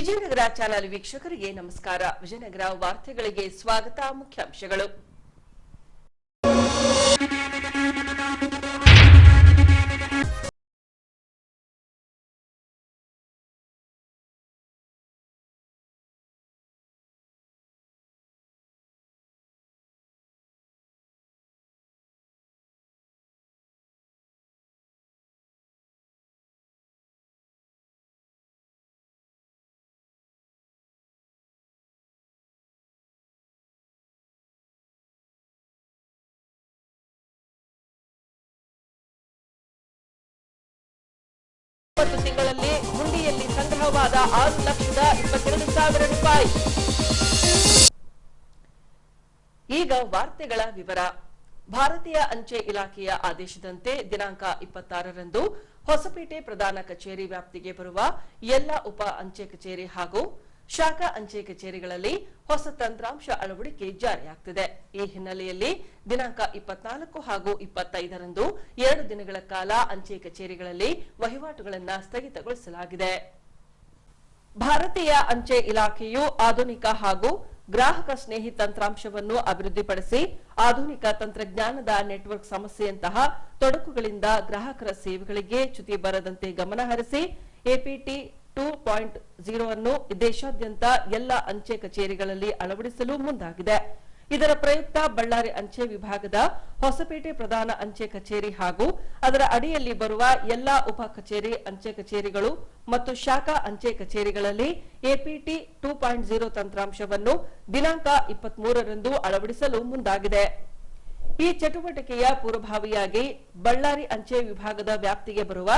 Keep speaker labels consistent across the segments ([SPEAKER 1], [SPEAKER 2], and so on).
[SPEAKER 1] Vijayanagara channel ವೀಕ್ಷಕರಿಗೆ ನಮಸ್ಕಾರ. ವಿಜಯನಗರ ವಾರ್ತೆಗಳಿಗೆ ಸ್ವಾಗತ. ಮುಖ್ಯಾಂಶಗಳು. ತಿಂಗಳಲ್ಲಿ ಹುಂಡಿಯಲ್ಲಿ ಸಂಗ್ರಹವಾದ 6,22,000 ರೂಪಾಯಿ. ಈಗ ವಾರ್ತೆಗಳ ವಿವರ. ಭಾರತೀಯ ಅಂಚೆ ಇಲಾಖೆಯ ಆದೇಶದಂತೆ ದಿನಾಂಕ 26ರಂದು ಹೊಸಪೇಟೆ ಪ್ರಧಾನ ಕಚೇರಿ ವ್ಯಾಪ್ತಿಗೆ ಬರುವ ಎಲ್ಲ ಉಪ ಅಂಚೆ ಕಚೇರಿ ಹಾಗೂ ಶಾಖಾ ಅಂಚೆ ಕಚೇರಿಗಳಲ್ಲಿ ಹೊಸ ತಂತ್ರಾಂಶ ಅಳವಡಿಕೆ ಜಾರಿಯಾಗುತ್ತಿದೆ. ಈ ಹಿನ್ನೆಲೆಯಲ್ಲಿ ದಿನಾಂಕ 24 ಹಾಗೂ 25ರಂದು 2 ದಿನಗಳ ಕಾಲ ಅಂಚೆ ಕಚೇರಿಗಳಲ್ಲಿ ವಹಿವಾಟುಗಳನ್ನು ಸ್ಥಗಿತಗೊಳಿಸಲಾಗಿದೆ. ಭಾರತೀಯ ಅಂಚೆ ಇಲಾಖೆಯು ಆಧುನಿಕ ಹಾಗೂ ಗ್ರಾಹಕ ಸ್ನೇಹಿ ತಂತ್ರಾಂಶವನ್ನು ಅಭಿವೃದ್ಧಿಪಡಿಸಿ ಆಧುನಿಕ ತಂತ್ರಜ್ಞಾನದ ನೆಟ್ವರ್ಕ್ ಸಮಸ್ಯೆಯಂತಹ ತೊಡಕುಗಳಿಂದ ಗ್ರಾಹಕರ ಸೇವೆಗಳಿಗೆ ಚ್ಯುತಿ ಬರದಂತೆ ಗಮನಹರಿಸಿ ಎಪಿಟಿ 2.0 ಅನ್ನು ದೇಶಾದ್ಯಂತ ಎಲ್ಲ ಅಂಚೆ ಕಚೇರಿಗಳಲ್ಲಿ ಅಳವಡಿಸಲು ಮುಂದಾಗಿದೆ. ಇದರ ಪ್ರಯುಕ್ತ ಬಳ್ಳಾರಿ ಅಂಚೆ ವಿಭಾಗದ ಹೊಸಪೇಟೆ ಪ್ರಧಾನ ಅಂಚೆ ಕಚೇರಿ ಹಾಗೂ ಅದರ ಅಡಿಯಲ್ಲಿ ಬರುವ ಎಲ್ಲಾ ಉಪ ಕಚೇರಿ ಅಂಚೆ ಕಚೇರಿಗಳು ಮತ್ತು ಶಾಖಾ ಅಂಚೆ ಕಚೇರಿಗಳಲ್ಲಿ ಎಪಿಟಿ 2.0 ತಂತ್ರಾಂಶವನ್ನು ದಿನಾಂಕ 23ರಂದು ಅಳವಡಿಸಲು ಮುಂದಾಗಿದೆ. ಈ ಚಟುವಟಿಕೆಯ ಪೂರ್ವಭಾವಿಯಾಗಿ ಬಳ್ಳಾರಿ ಅಂಚೆ ವಿಭಾಗದ ವ್ಯಾಪ್ತಿಗೆ ಬರುವ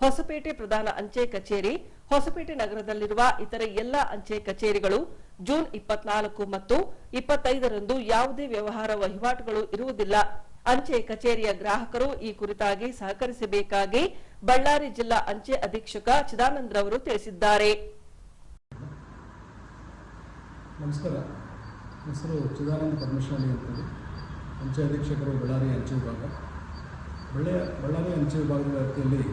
[SPEAKER 1] ಹೊಸಪೇಟೆ ಪ್ರಧಾನ ಅಂಚೆ ಕಚೇರಿ, ಹೊಸಪೇಟೆ ನಗರದಲ್ಲಿರುವ ಇತರ ಎಲ್ಲ ಅಂಚೆ ಕಚೇರಿಗಳು ಜೂನ್ 24 ಮತ್ತು 25ರಂದು ಯಾವುದೇ ವ್ಯವಹಾರ ವಹಿವಾಟುಗಳು ಇರುವುದಿಲ್ಲ. ಅಂಚೆ ಕಚೇರಿಯ ಗ್ರಾಹಕರು ಈ ಕುರಿತಾಗಿ ಸಹಕರಿಸಬೇಕಾಗಿ ಬಳ್ಳಾರಿ ಜಿಲ್ಲಾ ಅಂಚೆ ಅಧೀಕ್ಷಕ ಚಿದಾನಂದ್ ರವರು ತಿಳಿಸಿದ್ದಾರೆ.
[SPEAKER 2] ನಮಸ್ಕಾರ. ಹೆಸರು ಚಿದಾನಂದ ಪರಮೇಶ್ವರಿ ಅಂತೇಳಿ, ಅಂಚೆ ಅಧೀಕ್ಷಕರು ಬಳ್ಳಾರಿ ಅಂಚೆ ವಿಭಾಗ. ಬಳ್ಳಾರಿ ಅಂಚೆ ವಿಭಾಗದ ವ್ಯಾಪ್ತಿಯಲ್ಲಿ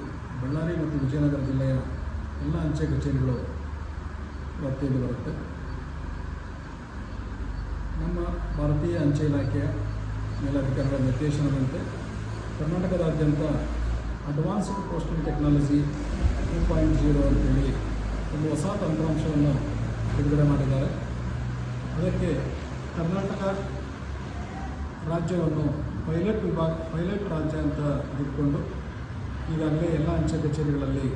[SPEAKER 2] ಬಳ್ಳಾರಿ ಮತ್ತು ವಿಜಯನಗರ ಜಿಲ್ಲೆಯ ಎಲ್ಲ ಅಂಚೆ ಕಚೇರಿಗಳು ವ್ಯಾಪ್ತಿಯಲ್ಲಿ ಬರುತ್ತೆ. ನಮ್ಮ ಭಾರತೀಯ ಅಂಚೆ ಇಲಾಖೆಯ ಮೇಲಧಿಕಾರಿಗಳ ನಿರ್ದೇಶನದಂತೆ ಕರ್ನಾಟಕದಾದ್ಯಂತ ಅಡ್ವಾನ್ಸ್ಡ್ ಪೋಸ್ಟಲ್ ಟೆಕ್ನಾಲಜಿ 2.0 ಅಂತೇಳಿ ಒಂದು ಹೊಸ ತಂತ್ರಾಂಶವನ್ನು ಬಿಡುಗಡೆ ಮಾಡಿದ್ದಾರೆ. ಅದಕ್ಕೆ ಕರ್ನಾಟಕ ರಾಜ್ಯವನ್ನು ಪೈಲಟ್ ರಾಜ್ಯ ಅಂತ ತೆಗೆದುಕೊಂಡು ಈಗಾಗಲೇ ಎಲ್ಲ ಅಂಚೆ ಕಚೇರಿಗಳಲ್ಲಿ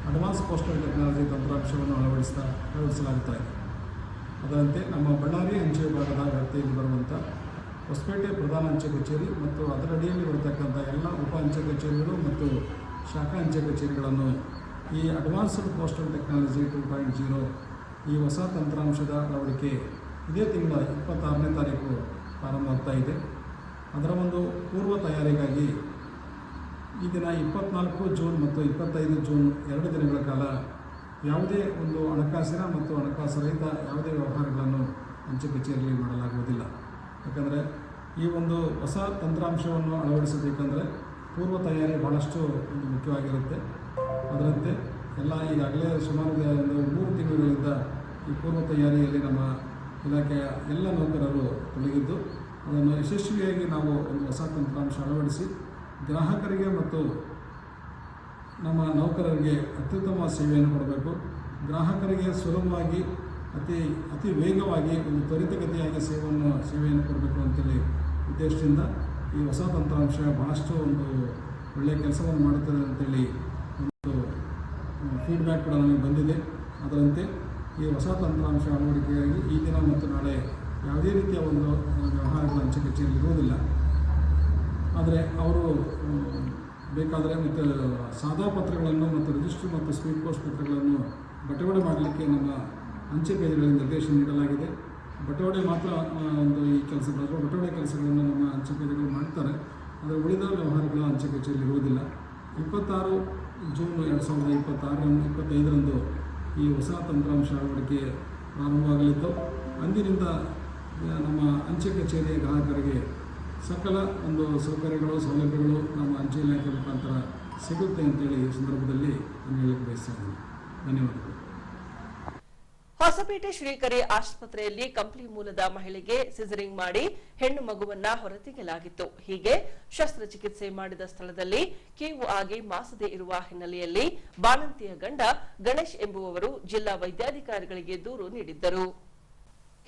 [SPEAKER 2] ಅಡ್ವಾನ್ಸ್ ಪೋಸ್ಟಲ್ ಟೆಕ್ನಾಲಜಿ ತಂತ್ರಾಂಶವನ್ನು ಅಳವಡಿಸಲಾಗುತ್ತಾ ಇದೆ. ಅದರಂತೆ ನಮ್ಮ ಬಳ್ಳಾರಿ ಅಂಚೆ ವಿಭಾಗದ ವ್ಯಾಪ್ತಿಯಲ್ಲಿ ಬರುವಂಥ ಹೊಸಪೇಟೆ ಪ್ರಧಾನ ಅಂಚೆ ಕಚೇರಿ ಮತ್ತು ಅದರ ಅಡಿಯಲ್ಲಿ ಬರತಕ್ಕಂಥ ಎಲ್ಲ ಉಪ ಅಂಚೆ ಕಚೇರಿಗಳು ಮತ್ತು ಶಾಖಾ ಅಂಚೆ ಕಚೇರಿಗಳನ್ನು ಈ ಅಡ್ವಾನ್ಸ್ಡ್ ಪೋಸ್ಟಲ್ ಟೆಕ್ನಾಲಜಿ 2.0 ಈ ಹೊಸ ತಂತ್ರಾಂಶದ ಅಳವಡಿಕೆ ಇದೇ ತಿಂಗಳ 26ನೇ ತಾರೀಕು ಪ್ರಾರಂಭವಾಗ್ತಾ ಇದೆ. ಅದರ ಒಂದು ಪೂರ್ವ ತಯಾರಿಗಾಗಿ ಈ ದಿನ 24 ಜೂನ್ ಮತ್ತು 25 ಜೂನ್ 2 ದಿನಗಳ ಕಾಲ ಯಾವುದೇ ಒಂದು ಹಣಕಾಸಿನ ಮತ್ತು ಹಣಕಾಸು ರಹಿತ ಯಾವುದೇ ವ್ಯವಹಾರಗಳನ್ನು ಅಂಚೆ ಕಚೇರಿಯಲ್ಲಿ ಮಾಡಲಾಗುವುದಿಲ್ಲ. ಯಾಕಂದರೆ ಈ ಒಂದು ಹೊಸ ತಂತ್ರಾಂಶವನ್ನು ಅಳವಡಿಸಬೇಕಂದರೆ ಪೂರ್ವ ತಯಾರಿ ಭಾಳಷ್ಟು ಒಂದು ಮುಖ್ಯವಾಗಿರುತ್ತೆ. ಅದರಂತೆ ಎಲ್ಲ ಈಗಾಗಲೇ ಸುಮಾರು ಒಂದು 3 ತಿಂಗಳುಗಳಿಂದ ಈ ಪೂರ್ವ ತಯಾರಿಯಲ್ಲಿ ನಮ್ಮ ಇಲಾಖೆಯ ಎಲ್ಲ ನೌಕರರು ತೊಡಗಿದ್ದು ಅದನ್ನು ಯಶಸ್ವಿಯಾಗಿ ನಾವು ಒಂದು ಹೊಸ ತಂತ್ರಾಂಶ ಅಳವಡಿಸಿ ಗ್ರಾಹಕರಿಗೆ ಮತ್ತು ನಮ್ಮ ನೌಕರರಿಗೆ ಅತ್ಯುತ್ತಮ ಸೇವೆಯನ್ನು ಕೊಡಬೇಕು. ಗ್ರಾಹಕರಿಗೆ ಸುಲಭವಾಗಿ ಅತಿ ವೇಗವಾಗಿ ಒಂದು ತ್ವರಿತಗತಿಯಾಗಿ ಸೇವೆಯನ್ನು ಕೊಡಬೇಕು ಅಂತೇಳಿ ಉದ್ದೇಶದಿಂದ ಈ ಹೊಸ ತಂತ್ರಾಂಶ ಭಾಳಷ್ಟು ಒಂದು ಒಳ್ಳೆಯ ಕೆಲಸವನ್ನು ಮಾಡುತ್ತದೆ ಅಂತೇಳಿ ಒಂದು ಫೀಡ್ಬ್ಯಾಕ್ ಕೂಡ ನಮಗೆ ಬಂದಿದೆ. ಅದರಂತೆ ಈ ಹೊಸ ತಂತ್ರಾಂಶ ಅಳವಡಿಕೆಯಾಗಿ ಈ ದಿನ ಮತ್ತು ನಾಳೆ ಯಾವುದೇ ರೀತಿಯ ಒಂದು ವ್ಯವಹಾರಗಳ ಅಂಚೆ ಕಚೇರಿ ಇರುವುದಿಲ್ಲ. ಆದರೆ ಅವರು ಬೇಕಾದರೆ ಮತ್ತು ಸಾದಾ ಪತ್ರಗಳನ್ನು ಮತ್ತು ರಿಜಿಸ್ಟರ್ ಮತ್ತು ಸ್ಪೀಡ್ ಪೋಸ್ಟ್ ಪತ್ರಗಳನ್ನು ಬಟವಾಡೆ ಮಾಡಲಿಕ್ಕೆ ನಮ್ಮ ಅಂಚೆ ಕಚೇರಿಗಳಿಗೆ ನಿರ್ದೇಶನ ನೀಡಲಾಗಿದೆ. ಬಟವಾಡೆ ಮಾತ್ರ ಒಂದು ಈ ಬಟವಾಡೆ ಕೆಲಸಗಳನ್ನು ನಮ್ಮ ಅಂಚೆ ಕಚೇರಿಗಳು ಮಾಡ್ತಾರೆ. ಆದರೆ ಉಳಿದ ವ್ಯವಹಾರಗಳ ಅಂಚೆ ಕಚೇರಿಯಲ್ಲಿ ಇರುವುದಿಲ್ಲ. 26 ಜೂನ್ 2025ರಂದು ಈ ಹೊಸ ತಂತ್ರಾಂಶ ಅಳವಡಿಕೆ ಪ್ರಾರಂಭವಾಗಲಿದ್ದು ಅಂದಿನಿಂದ ನಮ್ಮ ಅಂಚೆ ಕಚೇರಿಯ ಗ್ರಾಹಕರಿಗೆ ಸಕಲ ಒಂದು ಸೌಕರ್ಯಗಳು ಸೌಲಭ್ಯಗಳು ನಮ್ಮ ಅಂಚೆ ಇಲಾಖೆ ಮುಖಾಂತರ ಸಿಗುತ್ತೆ ಅಂತೇಳಿ ಈ ಸಂದರ್ಭದಲ್ಲಿ ನಾನು ಹೇಳಕ್ಕೆ ಬಯಸ್ತಾ ಇದ್ದೀನಿ. ಧನ್ಯವಾದಗಳು.
[SPEAKER 1] ಹೊಸಪೇಟೆ ಶ್ರೀಕರಿ ಆಸ್ಪತ್ರೆಯಲ್ಲಿ ಕಂಪ್ಲಿ ಮೂಲದ ಮಹಿಳೆಗೆ ಸಿಸರಿಂಗ್ ಮಾಡಿ ಹೆಣ್ಣು ಮಗುವನ್ನ ಹೊರತೆಗೆಯಲಾಗಿತ್ತು. ಹೀಗೆ ಶಸ್ತ್ರಚಿಕಿತ್ಸೆ ಮಾಡಿದ ಸ್ಥಳದಲ್ಲಿ ಕೀವು ಆಗಿ ಮಾಸದೆ ಇರುವ ಹಿನ್ನೆಲೆಯಲ್ಲಿ ಬಾಣಂತಿಯ ಗಂಡ ಗಣೇಶ್ ಎಂಬುವವರು ಜಿಲ್ಲಾ ವೈದ್ಯಾಧಿಕಾರಿಗಳಿಗೆ ದೂರು ನೀಡಿದ್ದರು.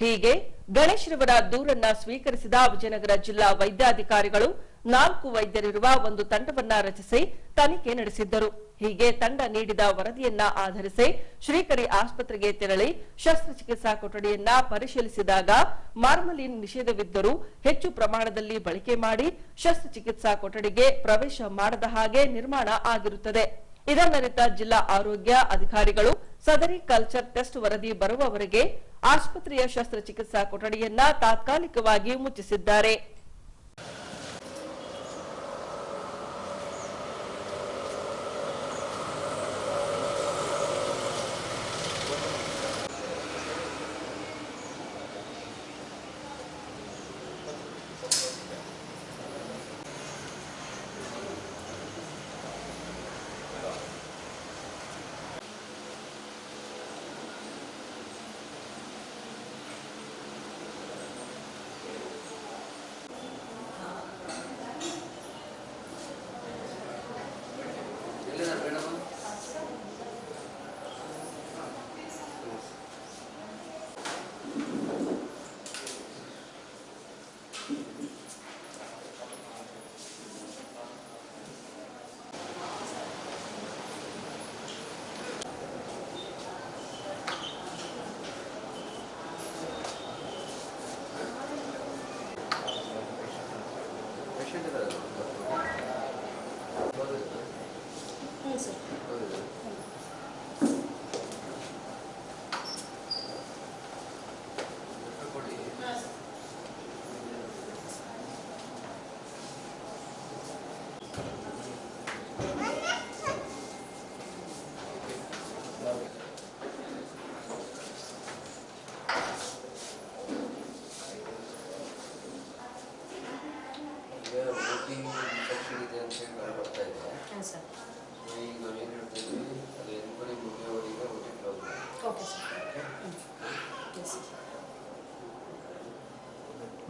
[SPEAKER 1] ಹೀಗೆ ಗಣೇಶ್ ರವರ ದೂರನ್ನ ಸ್ವೀಕರಿಸಿದ ವಿಜಯನಗರ ಜಿಲ್ಲಾ ವೈದ್ಯಾಧಿಕಾರಿಗಳು 4 ವೈದ್ಯರಿರುವ ಒಂದು ತಂಡವನ್ನ ರಚಿಸಿ ತನಿಖೆ ನಡೆಸಿದ್ದರು. ಹೀಗೆ ತಂಡ ನೀಡಿದ ವರದಿಯನ್ನ ಆಧರಿಸಿ ಶ್ರೀಕರಿ ಆಸ್ಪತ್ರೆಗೆ ತೆರಳಿ ಶಸ್ತ್ರಚಿಕಿತ್ಸಾ ಕೊಠಡಿಯನ್ನ ಪರಿಶೀಲಿಸಿದಾಗ ಮಾರ್ಮಲಿನ್ ನಿಷೇಧವಿದ್ದರೂ ಹೆಚ್ಚು ಪ್ರಮಾಣದಲ್ಲಿ ಬಳಕೆ ಮಾಡಿ ಶಸ್ತ್ರಚಿಕಿತ್ಸಾ ಕೊಠಡಿಗೆ ಪ್ರವೇಶ ಮಾಡದ ಹಾಗೆ ನಿರ್ಮಾಣ ಆಗಿರುತ್ತದೆ. ಇದನ್ನರಿತ ಜಿಲ್ಲಾ ಆರೋಗ್ಯ ಅಧಿಕಾರಿಗಳು ಸದರಿ ಕಲ್ಚರ್ ಟೆಸ್ಟ್ ವರದಿ ಬರುವವರೆಗೆ ಆಸ್ಪತ್ರೆಯ ಶಸ್ತ್ರಚಿಕಿತ್ಸಾ ಕೊಠಡಿಯನ್ನ ತಾತ್ಕಾಲಿಕವಾಗಿ ಮುಚ್ಚಿಸಿದ್ದಾರೆ.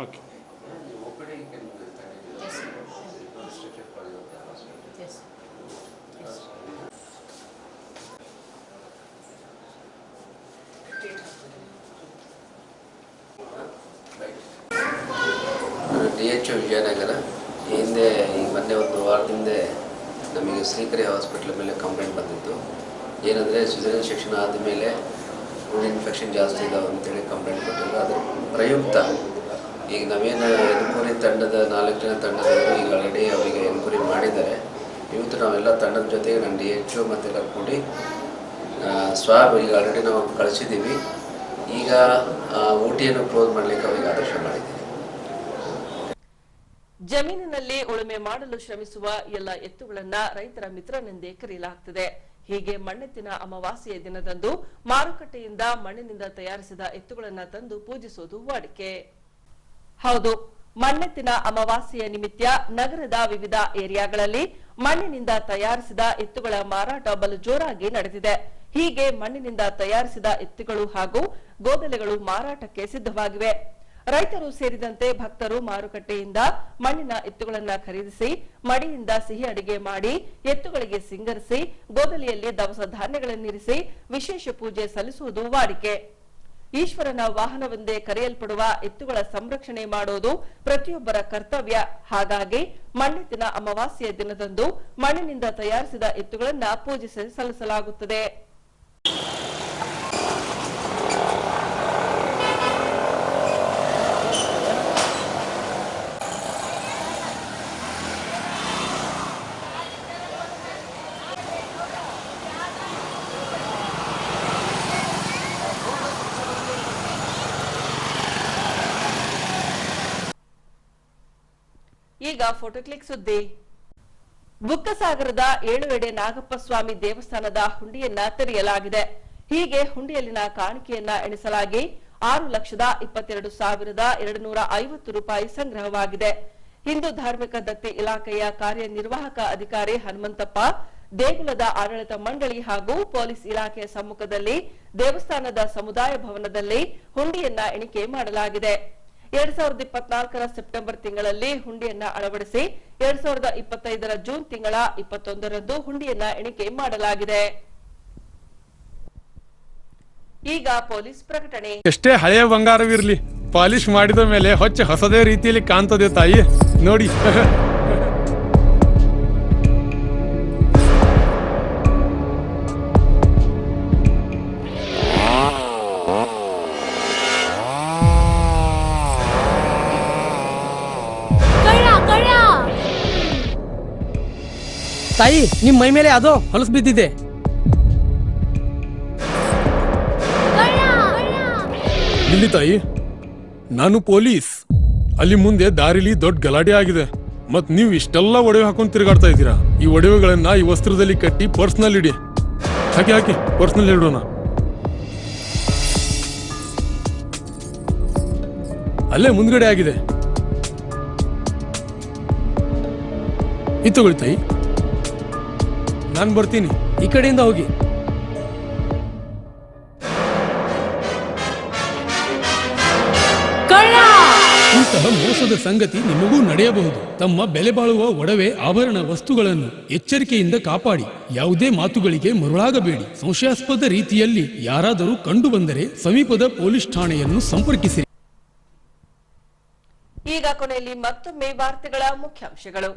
[SPEAKER 3] Okay.
[SPEAKER 4] DHO ವಿಜಯನಗರ ಹಿಂದೆ ಈ ಮೊನ್ನೆ ಒಂದು ವಾರದಿಂದ ನಮಗೆ ಶ್ರೀಕರಿ ಹಾಸ್ಪಿಟಲ್ ಮೇಲೆ ಕಂಪ್ಲೇಂಟ್ ಬಂದಿತ್ತು. ಏನಂದರೆ ಸಿಸೇರಿಯನ್ ಸೆಕ್ಷನ್ ಆದಮೇಲೆ ಫುಡ್ ಇನ್ಫೆಕ್ಷನ್ ಜಾಸ್ತಿ ಇದಾವೆ ಅಂತೇಳಿ ಕಂಪ್ಲೇಂಟ್ ಕೊಟ್ಟಿಲ್ಲ. ಅದರ ಪ್ರಯುಕ್ತ ಈಗ ನಾವೇನು ಎನ್ಕ್ವೈರಿ ತಂಡದ 4 ಜನ ತಂಡದವರು ಈಗ ಆಲ್ರೆಡಿ ಅವರಿಗೆ ಎನ್ಕ್ವೈರಿ ಮಾಡಿದ್ದಾರೆ. ಇವತ್ತು ನಾವೆಲ್ಲ ತಂಡದ ಜೊತೆಗೆ ನನ್ನ DHO ಮತ್ತೆಲ್ಲ ಕೂಡಿ ಸ್ವಾಬ್ ಈಗ ಆಲ್ರೆಡಿ ನಾವು ಕಳಿಸಿದ್ದೀವಿ. ಈಗ OTಯನ್ನು ಕ್ಲೋಸ್ ಮಾಡಲಿಕ್ಕೆ ಅವರಿಗೆ ಆದೇಶ ಮಾಡಿದ್ದೀವಿ.
[SPEAKER 1] ಜಮೀನಿನಲ್ಲಿ ಉಳುಮೆ ಮಾಡಲು ಶ್ರಮಿಸುವ ಎಲ್ಲ ಎತ್ತುಗಳನ್ನ ರೈತರ ಮಿತ್ರನೆಂದೇ ಕರೆಯಲಾಗುತ್ತದೆ. ಹೀಗೆ ಮಣ್ಣೆತ್ತಿನ ಅಮಾವಾಸ್ಯೆಯ ದಿನದಂದು ಮಾರುಕಟ್ಟೆಯಿಂದ ಮಣ್ಣಿನಿಂದ ತಯಾರಿಸಿದ ಎತ್ತುಗಳನ್ನ ತಂದು ಪೂಜಿಸುವುದು ವಾಡಿಕೆ. ಹೌದು, ಮಣ್ಣೆತ್ತಿನ ಅಮಾವಾಸ್ಯೆಯ ನಿಮಿತ್ತ ನಗರದ ವಿವಿಧ ಏರಿಯಾಗಳಲ್ಲಿ ಮಣ್ಣಿನಿಂದ ತಯಾರಿಸಿದ ಎತ್ತುಗಳ ಮಾರಾಟ ಬಲು ಜೋರಾಗಿ ನಡೆದಿದೆ. ಹೀಗೆ ಮಣ್ಣಿನಿಂದ ತಯಾರಿಸಿದ ಎತ್ತುಗಳು ಹಾಗೂ ಗೋದಲೆಗಳು ಮಾರಾಟಕ್ಕೆ ಸಿದ್ಧವಾಗಿವೆ. ರೈತರು ಸೇರಿದಂತೆ ಭಕ್ತರು ಮಾರುಕಟ್ಟೆಯಿಂದ ಮಣ್ಣಿನ ಎತ್ತುಗಳನ್ನ ಖರೀದಿಸಿ ಮಡಿಯಿಂದ ಸಿಹಿ ಅಡಿಗೆ ಮಾಡಿ ಎತ್ತುಗಳಿಗೆ ಸಿಂಗರಿಸಿ ಗೋದಲಿಯಲ್ಲಿ ದವಸ ಧಾನ್ಯಗಳನ್ನಿರಿಸಿ ವಿಶೇಷ ಪೂಜೆ ಸಲ್ಲಿಸುವುದು ವಾಡಿಕೆ. ಈಶ್ವರನ ವಾಹನವೆಂದೇ ಕರೆಯಲ್ಪಡುವ ಎತ್ತುಗಳ ಸಂರಕ್ಷಣೆ ಮಾಡುವುದು ಪ್ರತಿಯೊಬ್ಬರ ಕರ್ತವ್ಯ. ಹಾಗಾಗಿ ಮಣ್ಣೆತ್ತಿನ ಅಮಾವಾಸ್ಯೆಯ ದಿನದಂದು ಮಣ್ಣಿನಿಂದ ತಯಾರಿಸಿದ ಎತ್ತುಗಳನ್ನ ಪೂಜಿಸಿ ಸಲ್ಲಿಸಲಾಗುತ್ತದೆ. ಈಗ ಫೋಟೋ ಕ್ಲಿಕ್ ಸುದ್ದಿ. ಬುಕ್ಕಸಾಗರದ 7 ಎಡೆ ನಾಗಪ್ಪ ಸ್ವಾಮಿ ದೇವಸ್ಥಾನದ ಹುಂಡಿಯನ್ನ ತೆರೆಯಲಾಗಿದೆ. ಹೀಗೆ ಹುಂಡಿಯಲ್ಲಿನ ಕಾಣಿಕೆಯನ್ನ ಎಣಿಸಲಾಗಿ 6,22,250 ರೂಪಾಯಿ ಸಂಗ್ರಹವಾಗಿದೆ. ಹಿಂದೂ ಧಾರ್ಮಿಕ ದತ್ತಿ ಇಲಾಖೆಯ ಕಾರ್ಯನಿರ್ವಾಹಕ ಅಧಿಕಾರಿ ಹನುಮಂತಪ್ಪ ದೇಗುಲದ ಆಡಳಿತ ಮಂಡಳಿ ಹಾಗೂ ಪೊಲೀಸ್ ಇಲಾಖೆಯ ಸಮ್ಮುಖದಲ್ಲಿ ದೇವಸ್ಥಾನದ ಸಮುದಾಯ ಭವನದಲ್ಲಿ ಹುಂಡಿಯನ್ನ ಎಣಿಕೆ ಮಾಡಲಾಗಿದೆ. 2024ರ ಸೆಪ್ಟೆಂಬರ್ ತಿಂಗಳಲ್ಲಿ ಹುಂಡಿಯನ್ನ ಅಳವಡಿಸಿ 2025ರ ಜೂನ್ ತಿಂಗಳ 21ರಂದು ಹುಂಡಿಯನ್ನ ಎಣಿಕೆ ಮಾಡಲಾಗಿದೆ. ಈಗ ಪೊಲೀಸ್ ಪ್ರಕಟಣೆ.
[SPEAKER 3] ಎಷ್ಟೇ ಹಳೆಯ ಬಂಗಾರವಿರ್ಲಿ, ಪಾಲಿಶ್ ಮಾಡಿದ ಮೇಲೆ ಹೊಸದೇ ರೀತಿಯಲ್ಲಿ ಕಾಣ್ತದೆ ತಾಯಿ ನೋಡಿ.
[SPEAKER 5] ತಾಯಿ, ನಿಮ್ ಮೈ ಮೇಲೆ ಅದು ಹೊಲಸು ಬಿದ್ದಿದೆ.
[SPEAKER 3] ಇಲ್ಲಿ ತಾಯಿ, ನಾನು ಪೊಲೀಸ್. ಅಲ್ಲಿ ಮುಂದೆ ದಾರಿಲಿ ದೊಡ್ಡ ಗಲಾಟೆ ಆಗಿದೆ. ಮತ್ ನೀವು ಇಷ್ಟೆಲ್ಲ ಒಡವೆ ಹಾಕೊಂಡು ತಿರುಗಾಡ್ತಾ ಇದ್ದೀರಾ. ಈ ಒಡವೆಗಳನ್ನ ಈ ವಸ್ತ್ರದಲ್ಲಿ ಕಟ್ಟಿ ಪರ್ಸ್ನಲ್ಲಿ ಇಡಿ. ಹಾಕಿ ಪರ್ಸ್ನಲ್ಲಿ ಇಡೋಣ. ಅಲ್ಲೇ ಮುಂದ್ಗಡೆ ಆಗಿದೆ. ಇದು ತಗೊಳ್ಳಿ ತಾಯಿ, ನಾನು ಬರ್ತೀನಿ.
[SPEAKER 5] ಈ ಕಡೆಯಿಂದ ಹೋಗಿ.
[SPEAKER 3] ಇಂತಹ ಮೋಸದ ಸಂಗತಿ ನಿಮಗೂ ನಡೆಯಬಹುದು. ತಮ್ಮ ಬೆಲೆ ಬಾಳುವ ಒಡವೆ ಆಭರಣ ವಸ್ತುಗಳನ್ನು ಎಚ್ಚರಿಕೆಯಿಂದ ಕಾಪಾಡಿ. ಯಾವುದೇ ಮಾತುಗಳಿಗೆ ಮರುಳಾಗಬೇಡಿ. ಸಂಶಯಾಸ್ಪದ ರೀತಿಯಲ್ಲಿ ಯಾರಾದರೂ ಕಂಡು ಬಂದರೆ ಸಮೀಪದ ಪೊಲೀಸ್ ಠಾಣೆಯನ್ನು ಸಂಪರ್ಕಿಸಿರಿ.
[SPEAKER 1] ಈಗ ಕೊನೆಯಲ್ಲಿ ಮತ್ತೊಮ್ಮೆ ವಾರ್ತೆಗಳ ಮುಖ್ಯಾಂಶಗಳು.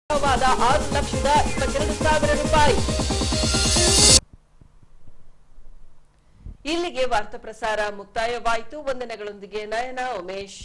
[SPEAKER 1] ₹6,22,000. ಇಲ್ಲಿಗೆ ವಾರ್ತಾ ಪ್ರಸಾರ ಮುಕ್ತಾಯವಾಯಿತು. ವಂದನೆಗಳೊಂದಿಗೆ ನಯನ ಉಮೇಶ್.